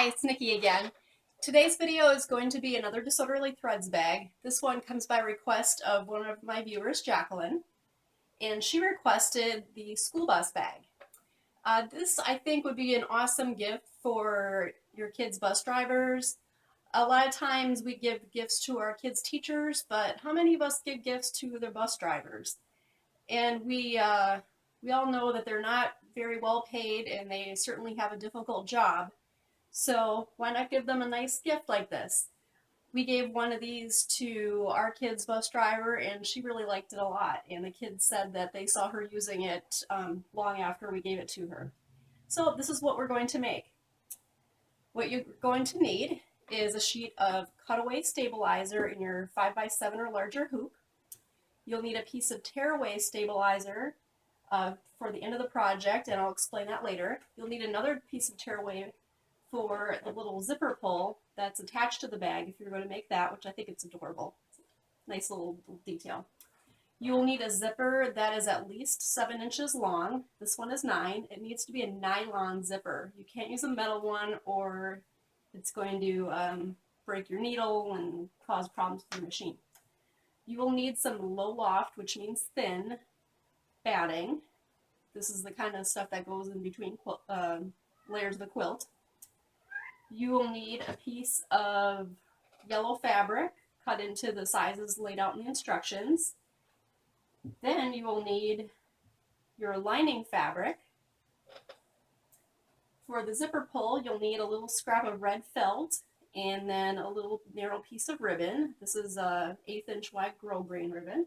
Hi, it's Nikki again. Today's video is going to be another Disorderly Threads bag. This one comes by request of one of my viewers, Jacqueline, and she requested the school bus bag. This, I think, would be an awesome gift for your kids' bus drivers. A lot of times we give gifts to our kids' teachers, but how many of us give gifts to their bus drivers? And we all know that they're not very well paid and they certainly have a difficult job. So why not give them a nice gift like this? We gave one of these to our kid's bus driver and she really liked it a lot. And the kids said that they saw her using it long after we gave it to her. So this is what we're going to make. What you're going to need is a sheet of cutaway stabilizer in your 5x7 or larger hoop. You'll need a piece of tearaway stabilizer for the end of the project, and I'll explain that later. You'll need another piece of tearaway for the little zipper pull that's attached to the bag if you're going to make that, which I think it's adorable. Nice little detail. You will need a zipper that is at least 7 inches long. This one is 9. It needs to be a nylon zipper. You can't use a metal one or it's going to break your needle and cause problems with your machine. You will need some low loft, which means thin, batting. This is the kind of stuff that goes in between layers of the quilt. You will need a piece of yellow fabric cut into the sizes laid out in the instructions. Then you will need your lining fabric. For the zipper pull, you'll need a little scrap of red felt and then a little narrow piece of ribbon. This is a 1/8 inch wide grosgrain ribbon.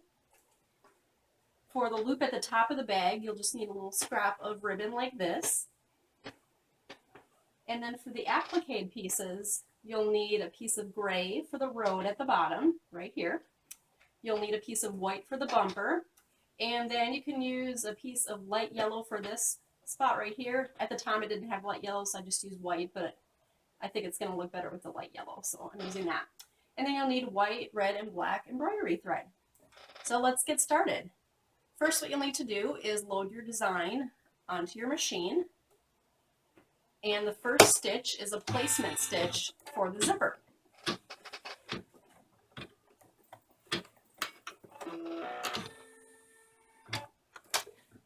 For the loop at the top of the bag, you'll just need a little scrap of ribbon like this. And then for the applique pieces, you'll need a piece of gray for the road at the bottom, right here. You'll need a piece of white for the bumper. And then you can use a piece of light yellow for this spot right here. At the time, it didn't have light yellow, so I just used white, but I think it's going to look better with the light yellow, so I'm using that. And then you'll need white, red, and black embroidery thread. So let's get started. First, what you'll need to do is load your design onto your machine. And the first stitch is a placement stitch for the zipper.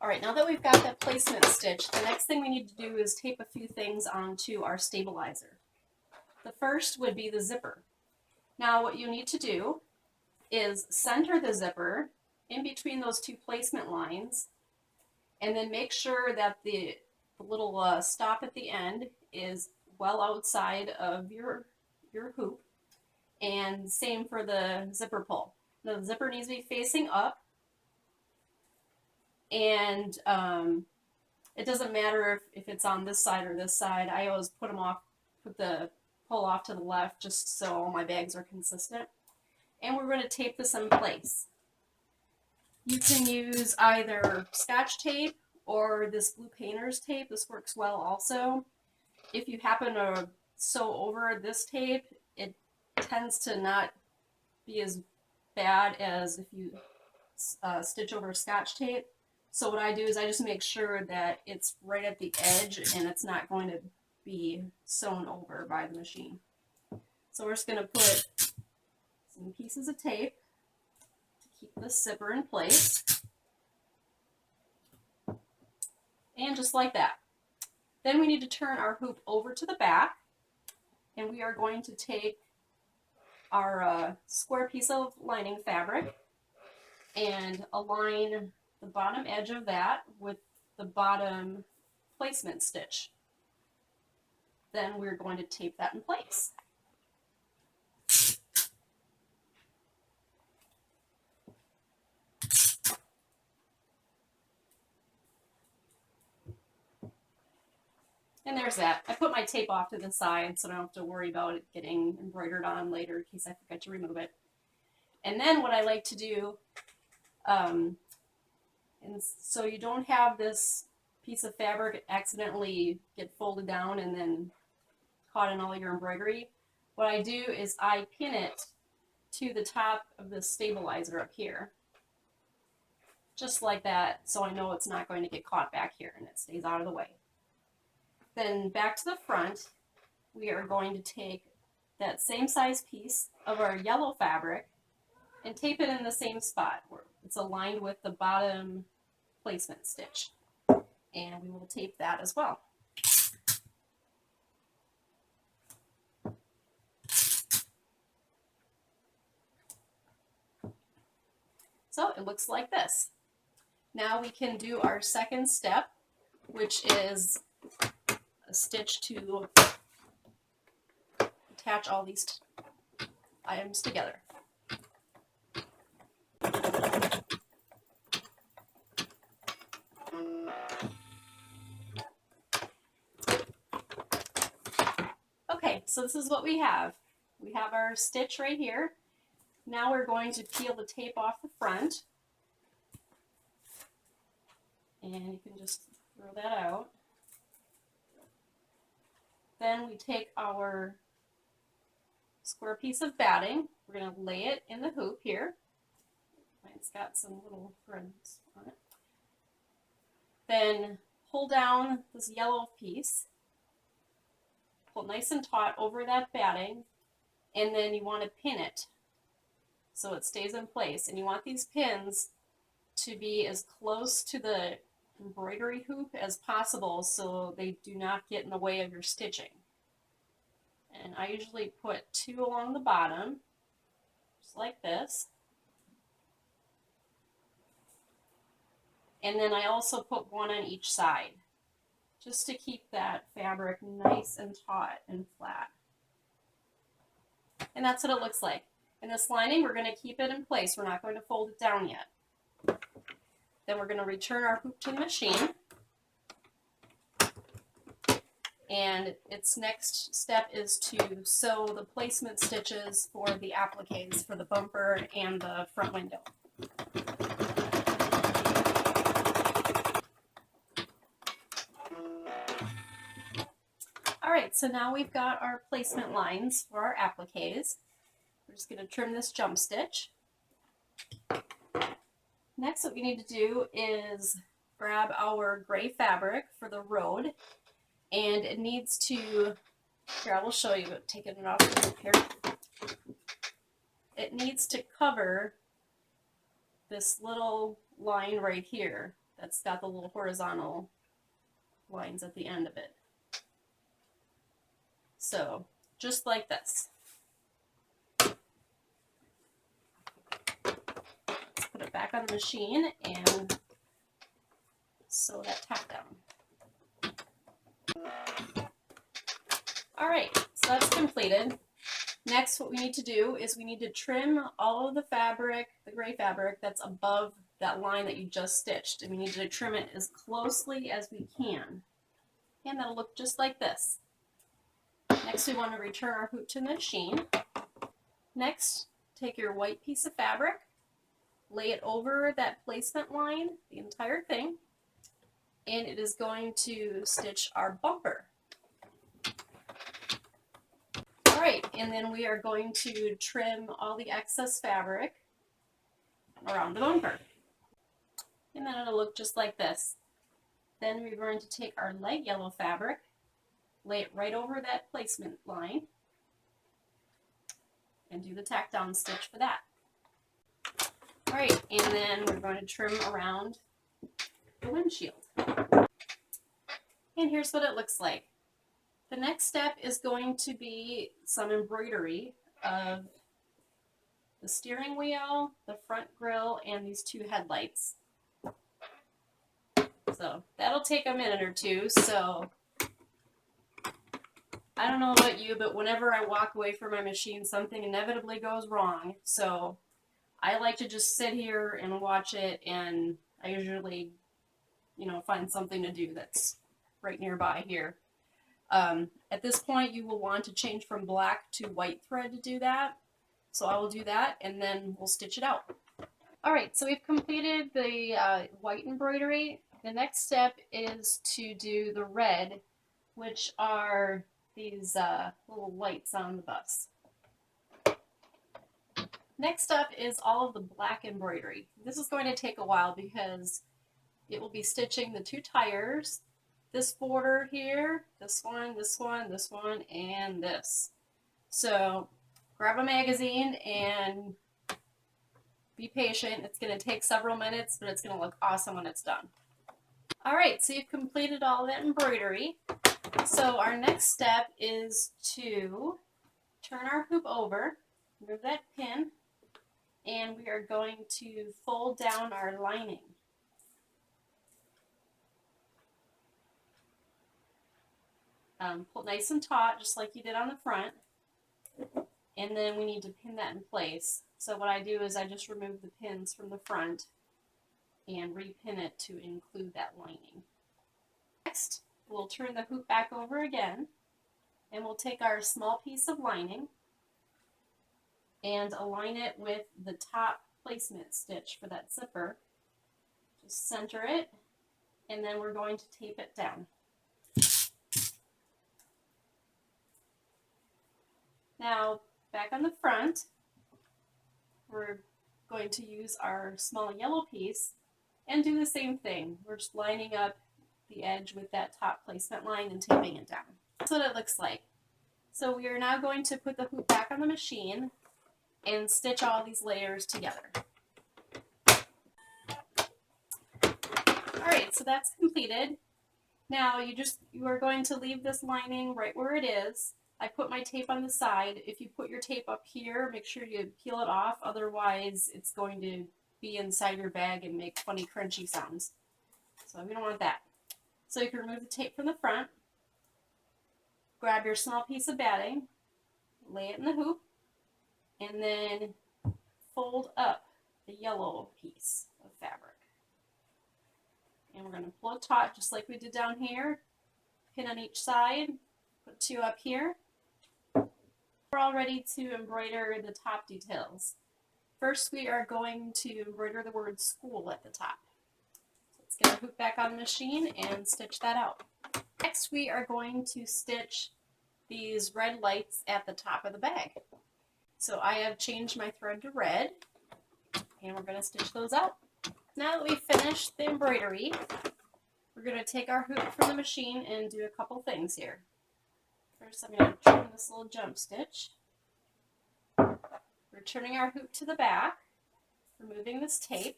All right, now that we've got that placement stitch, the next thing we need to do is tape a few things onto our stabilizer. The first would be the zipper. Now what you need to do is center the zipper in between those two placement lines and then make sure that the little stop at the end is well outside of your hoop, and same for the zipper pull. The zipper needs to be facing up, and it doesn't matter if it's on this side or this side. I always put the pull off to the left just so all my bags are consistent. And we're going to tape this in place. You can use either Scotch tape or this blue painter's tape. This works well also. If you happen to sew over this tape, it tends to not be as bad as if you stitch over Scotch tape. So what I do is I just make sure that it's right at the edge and it's not going to be sewn over by the machine. So we're just going to put some pieces of tape to keep the zipper in place. And just like that. Then we need to turn our hoop over to the back, and we are going to take our square piece of lining fabric and align the bottom edge of that with the bottom placement stitch. Then we're going to tape that in place. And there's that. I put my tape off to the side so I don't have to worry about it getting embroidered on later in case I forget to remove it. And then what I like to do, and so you don't have this piece of fabric accidentally get folded down and then caught in all your embroidery, what I do is I pin it to the top of the stabilizer up here. Just like that, so I know it's not going to get caught back here and it stays out of the way. Then back to the front, we are going to take that same size piece of our yellow fabric and tape it in the same spot where it's aligned with the bottom placement stitch. And we will tape that as well. So it looks like this. Now we can do our second step, which is a stitch to attach all these items together. Okay, so this is what we have. We have our stitch right here. Now we're going to peel the tape off the front. And you can just throw that out. Then we take our square piece of batting. We're going to lay it in the hoop here. It's got some little threads on it. Then pull down this yellow piece. Pull nice and taut over that batting. And then you want to pin it so it stays in place. And you want these pins to be as close to the embroidery hoop as possible so they do not get in the way of your stitching. And I usually put 2 along the bottom, just like this. And then I also put 1 on each side, just to keep that fabric nice and taut and flat. And that's what it looks like. And this lining, we're going to keep it in place. We're not going to fold it down yet. Then we're going to return our hoop to the machine. And its next step is to sew the placement stitches for the appliques for the bumper and the front window. Alright, so now we've got our placement lines for our appliques. We're just going to trim this jump stitch. Next, what we need to do is grab our gray fabric for the road, and it needs to, here I will show you, taking it off the hoop here. It needs to cover this little line right here that's got the little horizontal lines at the end of it. So, just like this. Put it back on the machine and sew that tack down. Alright, so that's completed. Next, what we need to do is we need to trim all of the fabric, the gray fabric that's above that line that you just stitched. And we need to trim it as closely as we can. And that'll look just like this. Next, we want to return our hoop to the machine. Next, take your white piece of fabric, lay it over that placement line, the entire thing, and it is going to stitch our bumper. Alright, and then we are going to trim all the excess fabric around the bumper. And then it'll look just like this. Then we're going to take our light yellow fabric, lay it right over that placement line, and do the tack down stitch for that. Alright, and then we're going to trim around the windshield. And here's what it looks like. The next step is going to be some embroidery of the steering wheel, the front grille, and these 2 headlights. So that'll take a minute or 2, so I don't know about you, but whenever I walk away from my machine, something inevitably goes wrong. So I like to just sit here and watch it, and I usually, find something to do that's right nearby here. At this point, you will want to change from black to white thread to do that. So I will do that, and then we'll stitch it out. Alright, so we've completed the white embroidery. The next step is to do the red, which are these little lights on the bus. Next up is all of the black embroidery. This is going to take a while because it will be stitching the 2 tires this border here, this one, this one, this one, and this. So grab a magazine and be patient. It's going to take several minutes, but it's going to look awesome when it's done. All right, so you've completed all of that embroidery. So our next step is to turn our hoop over, remove that pin, and we are going to fold down our lining. Pull nice and taut, just like you did on the front. And then we need to pin that in place. So what I do is I just remove the pins from the front and repin it to include that lining. Next, we'll turn the hoop back over again, and we'll take our small piece of lining and align it with the top placement stitch for that zipper. Just center it, and then we're going to tape it down. Now, back on the front, we're going to use our small yellow piece and do the same thing. We're just lining up the edge with that top placement line and taping it down. That's what it looks like. So we are now going to put the hoop back on the machine and stitch all these layers together. Alright, so that's completed. Now you are going to leave this lining right where it is. I put my tape on the side. If you put your tape up here, make sure you peel it off, otherwise it's going to be inside your bag and make funny crunchy sounds. So we don't want that. So you can remove the tape from the front, grab your small piece of batting, lay it in the hoop, and then fold up the yellow piece of fabric. And we're going to pull it taut just like we did down here, pin on each side, put two up here. We're all ready to embroider the top details. First, we are going to embroider the word school at the top. So let's get our hoop back on the machine and stitch that out. Next, we are going to stitch these red lights at the top of the bag. So I have changed my thread to red, and we're going to stitch those out. Now that we've finished the embroidery, we're going to take our hoop from the machine and do a couple things here. First, I'm going to trim this little jump stitch. We're turning our hoop to the back, removing this tape,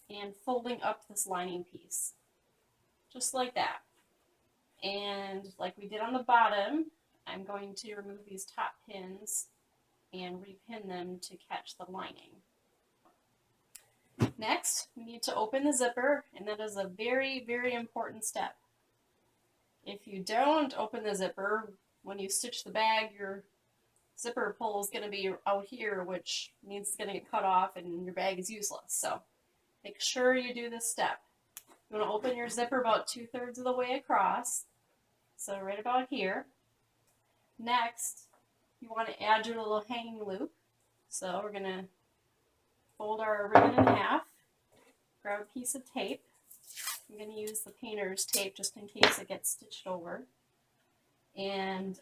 and folding up this lining piece, just like that. And like we did on the bottom, I'm going to remove these top pins and repin them to catch the lining. Next, we need to open the zipper, and that is a very, very important step. If you don't open the zipper, when you stitch the bag, your zipper pull is going to be out here, which means it's going to get cut off and your bag is useless. So make sure you do this step. You want to open your zipper about 2/3 of the way across, so right about here. Next, you want to add your little hanging loop. So we're going to fold our ribbon in half, grab a piece of tape. I'm going to use the painter's tape just in case it gets stitched over. And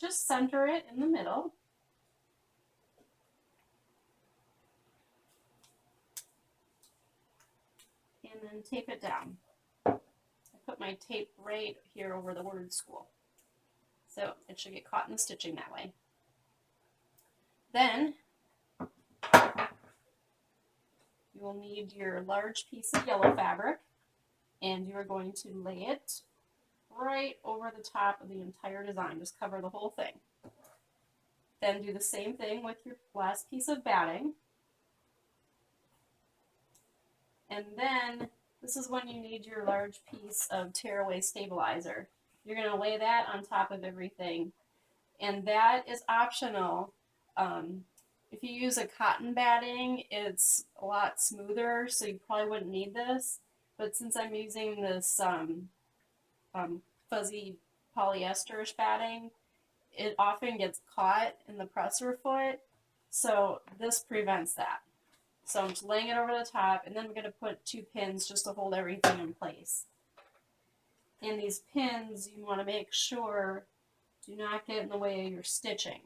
just center it in the middle. And then tape it down. I put my tape right here over the word school, so it should get caught in the stitching that way. Then you will need your large piece of yellow fabric, and you are going to lay it right over the top of the entire design. Just cover the whole thing. Then do the same thing with your last piece of batting. And then this is when you need your large piece of tearaway stabilizer. You're going to lay that on top of everything. And that is optional. If you use a cotton batting, it's a lot smoother, so you probably wouldn't need this. But since I'm using this fuzzy polyester-ish batting, it often gets caught in the presser foot, so this prevents that. So I'm just laying it over the top, and then I'm going to put 2 pins just to hold everything in place. And these pins, you want to make sure do not get in the way of your stitching,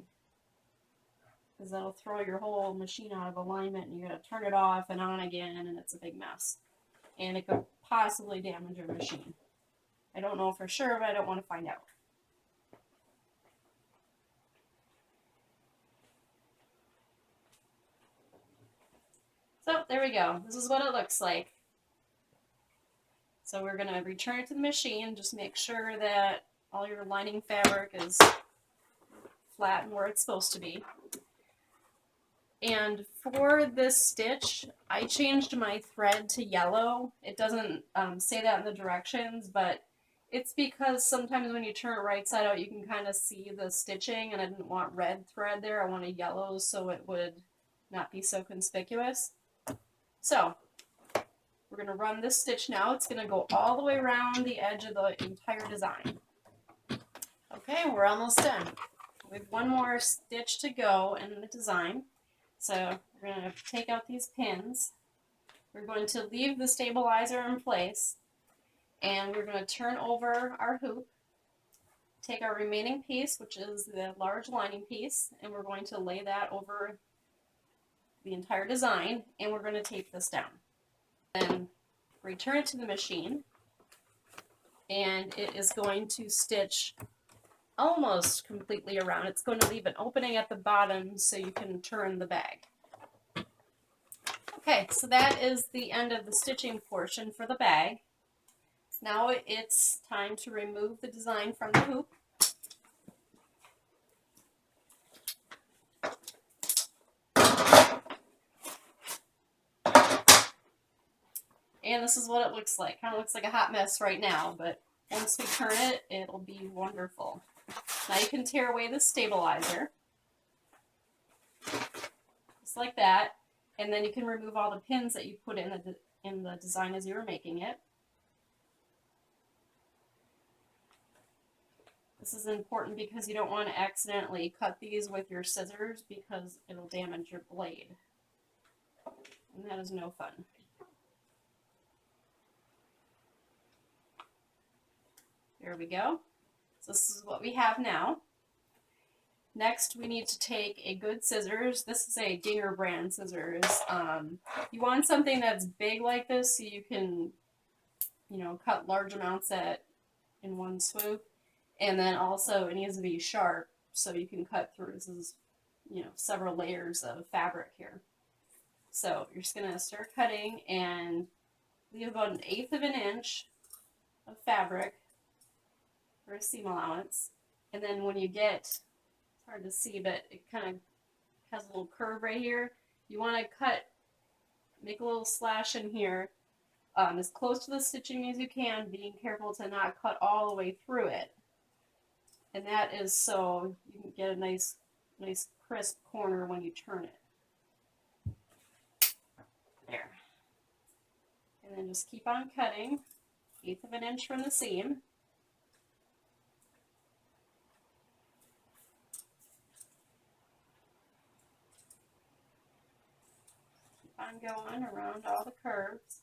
because that'll throw your whole machine out of alignment, and you got to turn it off and on again, and it's a big mess. and it could possibly damage your machine. I don't know for sure, but I don't want to find out. So there we go. This is what it looks like. So we're going to return it to the machine. Just make sure that all your lining fabric is flat and where it's supposed to be. And for this stitch, I changed my thread to yellow. It doesn't say that in the directions, but it's because sometimes when you turn it right side out, you can kind of see the stitching, and I didn't want red thread there. I wanted yellow so it would not be so conspicuous. So we're going to run this stitch now. It's going to go all the way around the edge of the entire design. Okay, we're almost done. We have one more stitch to go in the design. So we're going to take out these pins. We're going to leave the stabilizer in place, and we're going to turn over our hoop, take our remaining piece, which is the large lining piece, and we're going to lay that over the entire design, and we're going to tape this down. Then return it to the machine, and it is going to stitch almost completely around. It's going to leave an opening at the bottom so you can turn the bag. Okay, so that is the end of the stitching portion for the bag. Now it's time to remove the design from the hoop. And this is what it looks like. Kind of looks like a hot mess right now, but once we turn it, it'll be wonderful. Now you can tear away the stabilizer, just like that, and then you can remove all the pins that you put in the design as you were making it. This is important because you don't want to accidentally cut these with your scissors because it'll damage your blade, and that is no fun. There we go. So this is what we have now. Next, we need to take a good scissors. This is a Dinger brand scissors. You want something that's big like this so you can, cut large amounts in one swoop. And then also it needs to be sharp so you can cut through. This is, several layers of fabric here. So you're just going to start cutting and leave about 1/8 of an inch of fabric for a seam allowance. And then when you get, it's hard to see, but it kind of has a little curve right here. You want to make a little slash in here as close to the stitching as you can, being careful to not cut all the way through it. And that is so you can get a nice crisp corner when you turn it. There. And then just keep on cutting, 1/8 of an inch from the seam. On going around all the curves.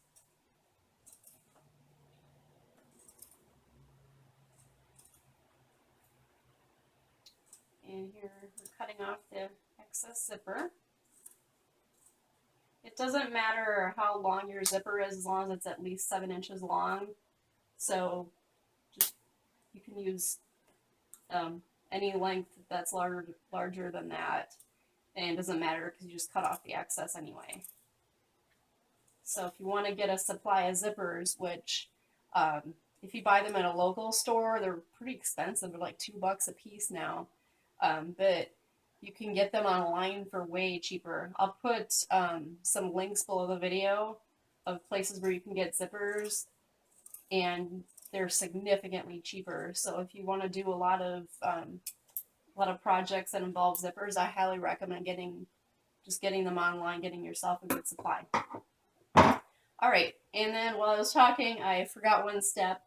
And here we're cutting off the excess zipper. It doesn't matter how long your zipper is as long as it's at least 7 inches long. So you can use any length that's larger than that, and it doesn't matter because you just cut off the excess anyway. So if you want to get a supply of zippers, which if you buy them at a local store, they're pretty expensive. They're like $2 a piece now. But you can get them online for way cheaper. I'll put some links below the video of places where you can get zippers, and they're significantly cheaper. So if you want to do a lot of projects that involve zippers, I highly recommend getting them online, getting yourself a good supply. All right, and then while I was talking, I forgot one step.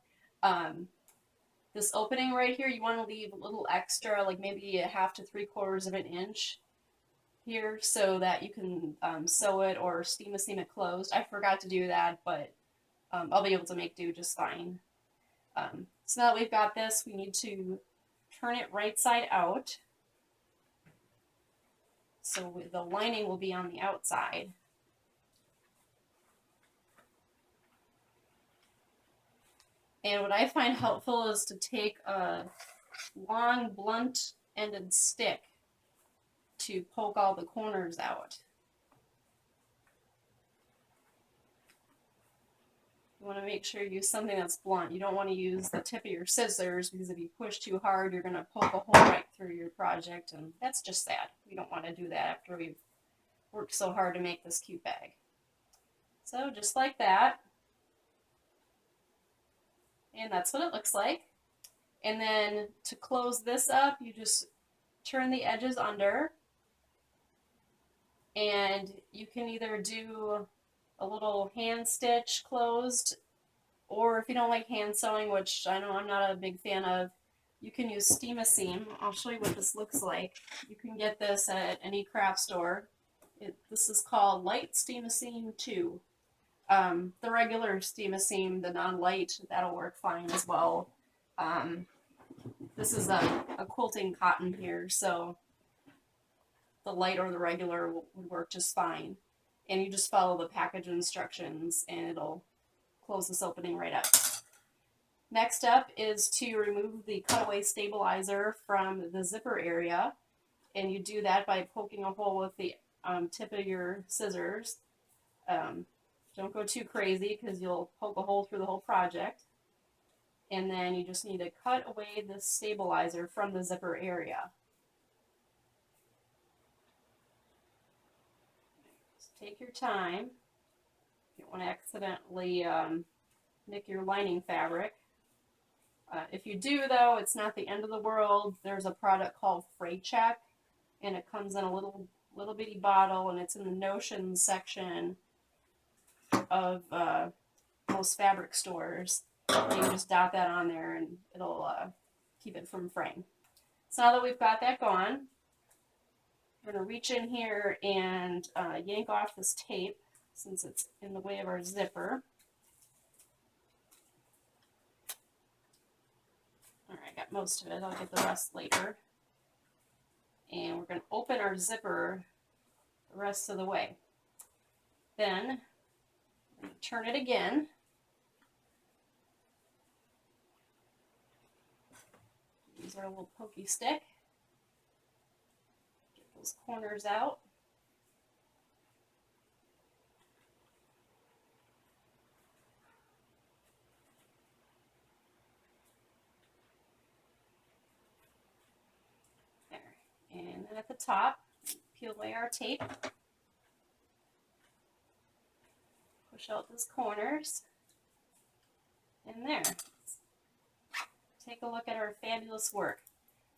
This opening right here, you want to leave a little extra, like maybe 1/2 to 3/4 of an inch here so that you can sew it or seam it closed. I forgot to do that, but I'll be able to make do just fine. So now that we've got this, we need to turn it right side out. So the lining will be on the outside. And what I find helpful is to take a long blunt-ended stick to poke all the corners out. You want to make sure you use something that's blunt. You don't want to use the tip of your scissors, because if you push too hard, you're going to poke a hole right through your project, and that's just sad. We don't want to do that after we've worked so hard to make this cute bag. So just like that. And that's what it looks like. And then to close this up, you just turn the edges under, and you can either do a little hand stitch closed, or if you don't like hand sewing, which I know I'm not a big fan of, you can use steam-a-seam. I'll show you what this looks like. You can get this at any craft store. This is called Light Steam-a-seam 2. The regular steam-a-seam, the non-light, that'll work fine as well. This is a quilting cotton here, so the light or the regular would work just fine. And you just follow the package instructions and it'll close this opening right up. Next up is to remove the cutaway stabilizer from the zipper area, and you do that by poking a hole with the tip of your scissors. Don't go too crazy because you'll poke a hole through the whole project. And then you just need to cut away the stabilizer from the zipper area. Just take your time. You don't want to accidentally nick your lining fabric. If you do, though, it's not the end of the world. There's a product called Freight Check, and it comes in a little bitty bottle, and it's in the notions section of most fabric stores. And you can just dot that on there, and it'll keep it from fraying. So now that we've got that gone, we're going to reach in here and yank off this tape, since it's in the way of our zipper. Alright, I got most of it. I'll get the rest later. And we're going to open our zipper the rest of the way. Then, I'm going to turn it again. Use our little pokey stick. Get those corners out. And then at the top, peel away our tape. Push out those corners. And there. Take a look at our fabulous work.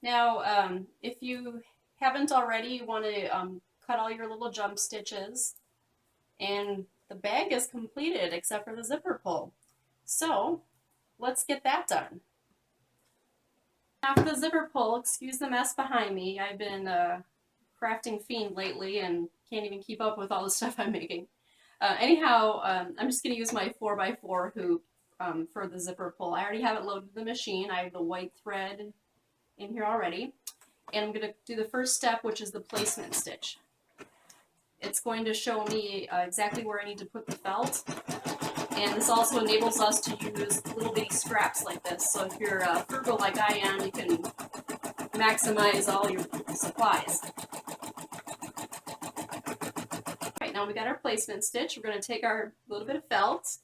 Now, if you haven't already, you want to cut all your little jump stitches. And the bag is completed except for the zipper pull. So, let's get that done. After the zipper pull, excuse the mess behind me. I've been crafting fiend lately and can't even keep up with all the stuff I'm making. Anyhow, I'm just going to use my 4x4 hoop for the zipper pull. I already have it loaded to the machine. I have the white thread in here already. And I'm going to do the first step, which is the placement stitch. It's going to show me exactly where I need to put the felt. And this also enables us to use little bitty scraps like this. So if you're frugal like I am, you can maximize all your supplies. All right, now we got our placement stitch. We're going to take our little bit of felt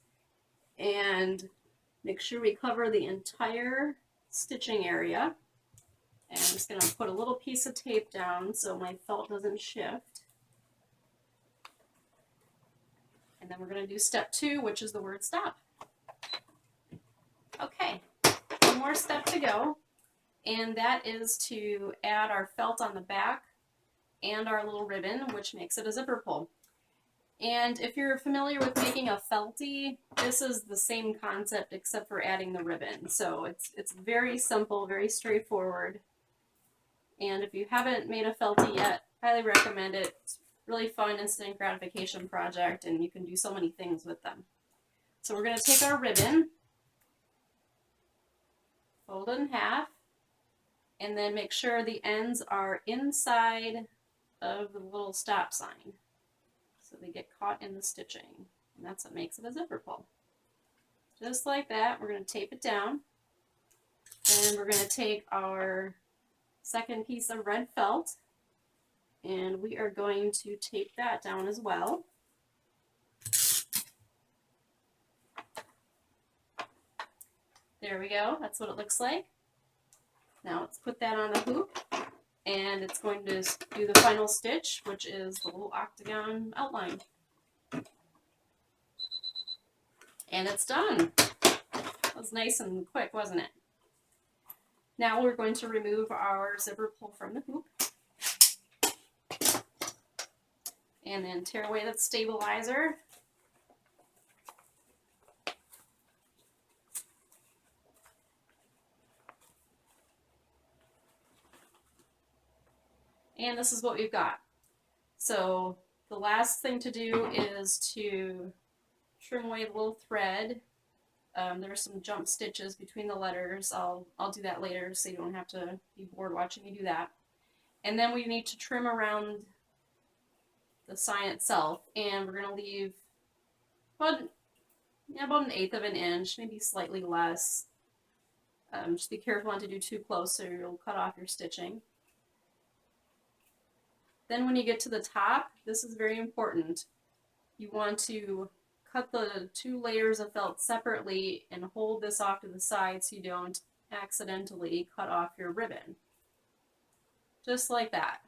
and make sure we cover the entire stitching area. And I'm just going to put a little piece of tape down so my felt doesn't shift. And then we're going to do step 2, which is the word stop. Okay, one more step to go, and that is to add our felt on the back and our little ribbon, which makes it a zipper pull. And if you're familiar with making a felty, this is the same concept except for adding the ribbon. So it's very simple, very straightforward. And if you haven't made a felty yet, highly recommend it. It's really fun, instant gratification project, and you can do so many things with them. So we're going to take our ribbon, fold it in half, and then make sure the ends are inside of the little stop sign so they get caught in the stitching. And that's what makes it a zipper pull. just like that. We're going to tape it down. And we're going to take our second piece of red felt, and we are going to tape that down as well. There we go. That's what it looks like. Now let's put that on the hoop, and it's going to do the final stitch, which is the little octagon outline. And it's done. That was nice and quick, wasn't it? Now we're going to remove our zipper pull from the hoop. And then tear away that stabilizer. And this is what we've got. So the last thing to do is to trim away the little thread. There are some jump stitches between the letters. I'll do that later so you don't have to be bored watching me do that. And then we need to trim around the sign itself, and we're going to leave about an 1/8 of an inch, maybe slightly less. Just be careful not to do too close, so you'll cut off your stitching. Then when you get to the top, this is very important. You want to cut the 2 layers of felt separately and hold this off to the side so you don't accidentally cut off your ribbon. Just like that.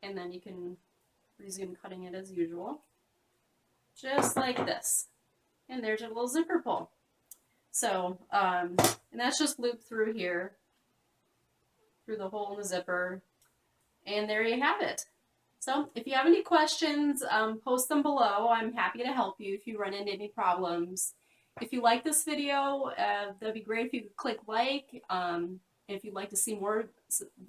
And then you can resume cutting it as usual. Just like this. And there's your little zipper pull. So, and that's just looped through here, through the hole in the zipper. And there you have it. So if you have any questions, post them below. I'm happy to help you if you run into any problems. If you like this video, that'd be great if you could click like. If you'd like to see more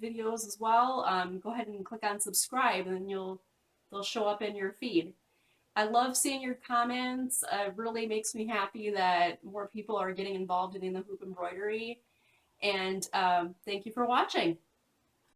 videos as well, go ahead and click on subscribe, and then they'll show up in your feed. I love seeing your comments. It really makes me happy that more people are getting involved in the hoop embroidery. And thank you for watching.